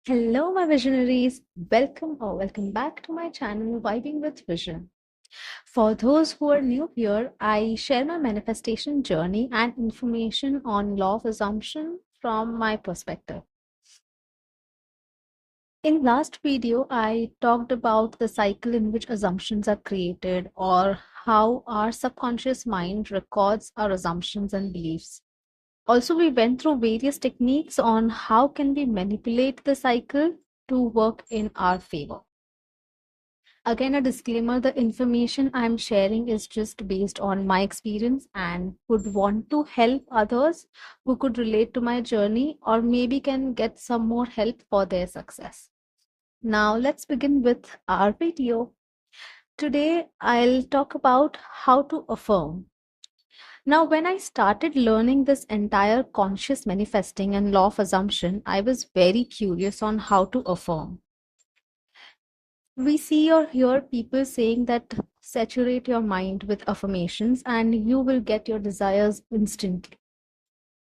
Hello, my visionaries. Welcome back to my channel, Vibing with Vision. For those who are new here, I share my manifestation journey and information on law of assumption from my perspective. In last video, I talked about the cycle in which assumptions are created or how our subconscious mind records our assumptions and beliefs. Also, we went through various techniques on how can we manipulate the cycle to work in our favor. Again, a disclaimer, the information I'm sharing is just based on my experience and would want to help others who could relate to my journey or maybe can get some more help for their success. Now, let's begin with our video. Today, I'll talk about how to affirm. Now, when I started learning this entire conscious manifesting and law of assumption, I was very curious on how to affirm. We see or hear people saying that saturate your mind with affirmations and you will get your desires instantly.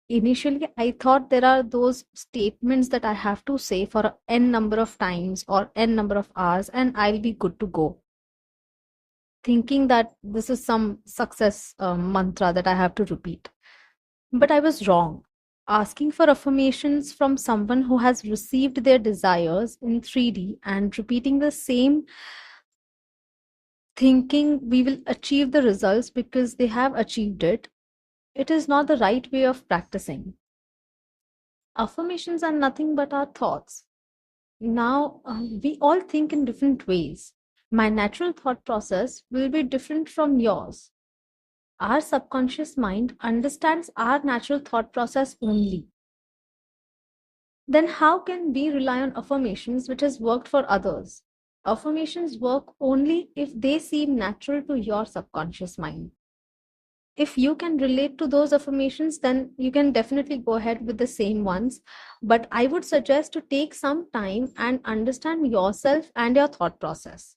Initially, I thought there are those statements that I have to say for n number of times or n number of hours and I'll be good to go. Thinking that this is some success mantra that I have to repeat. But I was wrong. Asking for affirmations from someone who has received their desires in 3D and repeating the same thinking we will achieve the results because they have achieved it, it is not the right way of practicing. Affirmations are nothing but our thoughts. Now, we all think in different ways. My natural thought process will be different from yours. Our subconscious mind understands our natural thought process only. Then, how can we rely on affirmations which has worked for others? Affirmations work only if they seem natural to your subconscious mind. If you can relate to those affirmations, then you can definitely go ahead with the same ones. But I would suggest to take some time and understand yourself and your thought process.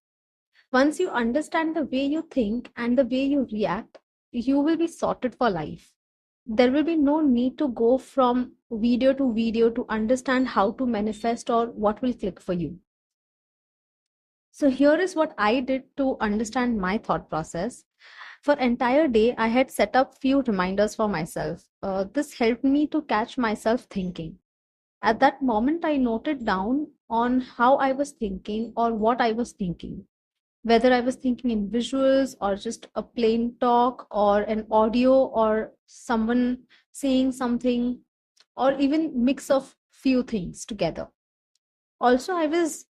Once you understand the way you think and the way you react, you will be sorted for life. There will be no need to go from video to understand how to manifest or what will click for you. So here is what I did to understand my thought process. For entire day, I had set up few reminders for myself. This helped me to catch myself thinking. At that moment, I noted down on how I was thinking or what I was thinking. Whether I was thinking in visuals or just a plain talk or an audio or someone saying something or even mix of few things together. Also, I was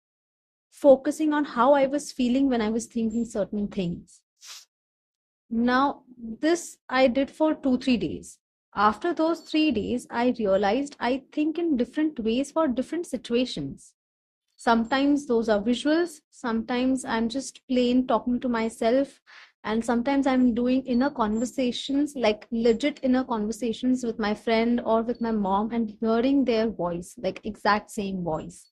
focusing on how I was feeling when I was thinking certain things. Now, this I did for 2, 3 days. After those 3 days, I realized I think in different ways for different situations. Sometimes those are visuals, sometimes I'm just plain talking to myself, and sometimes I'm doing inner conversations, like legit inner conversations with my friend or with my mom, and hearing their voice, like exact same voice.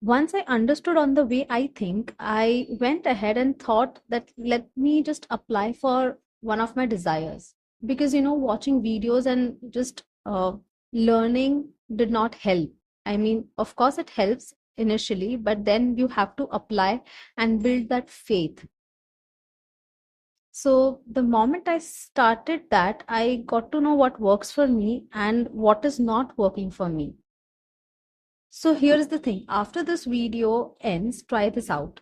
Once I understood on the way I think, I went ahead and thought that let me just apply for one of my desires. Because, watching videos and just learning did not help. I mean, of course, it helps initially, but then you have to apply and build that faith. So, the moment I started that, I got to know what works for me and what is not working for me. So here's the thing. After this video ends, try this out.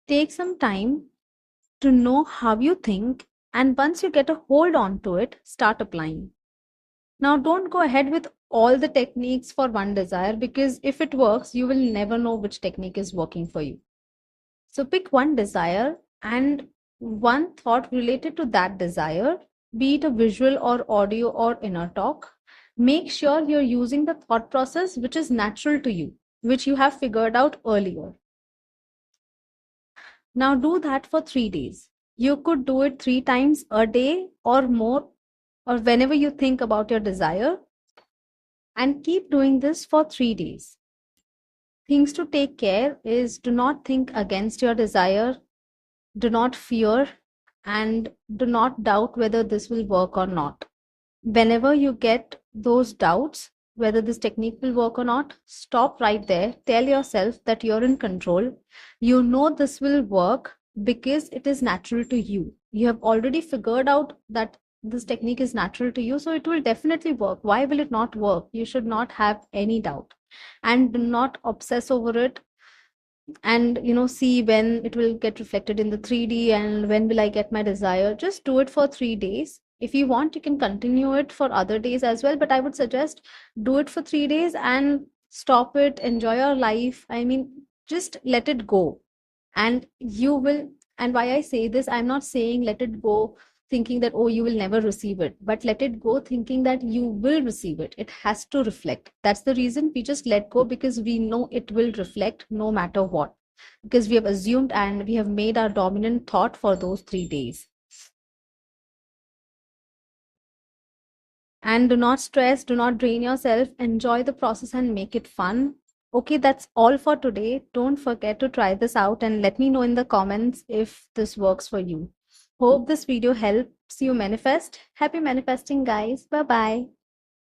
Take some time to know how you think, and once you get a hold on to it, start applying. Now, don't go ahead with all the techniques for one desire because if it works, you will never know which technique is working for you. So pick one desire and one thought related to that desire, be it a visual or audio or inner talk. Make sure you're using the thought process which is natural to you, which you have figured out earlier. Now do that for 3 days. You could do it 3 times a day or more, or whenever you think about your desire, and keep doing this for 3 days. Things to take care is do not think against your desire, do not fear, and do not doubt whether this will work or not. Whenever you get those doubts, whether this technique will work or not, stop right there. Tell yourself that you're in control. You know this will work because it is natural to you. You have already figured out that this technique is natural to you, so it will definitely work. Why will it not work? You should not have any doubt, and do not obsess over it, and see when it will get reflected in the 3D and when will I get my desire. Just do it for 3 days. If you want, you can continue it for other days as well, but I would suggest do it for 3 days and stop it. Enjoy your life. I mean, just let it go, and you will. And why I say this, I'm not saying let it go thinking that, oh, you will never receive it, but let it go thinking that you will receive it. It has to reflect. That's the reason we just let go, because we know it will reflect no matter what, because we have assumed and we have made our dominant thought for those 3 days. And do not stress, do not drain yourself. Enjoy the process and make it fun. Okay, that's all for today. Don't forget to try this out and let me know in the comments if this works for you. Hope this video helps you manifest. Happy manifesting, guys. Bye bye.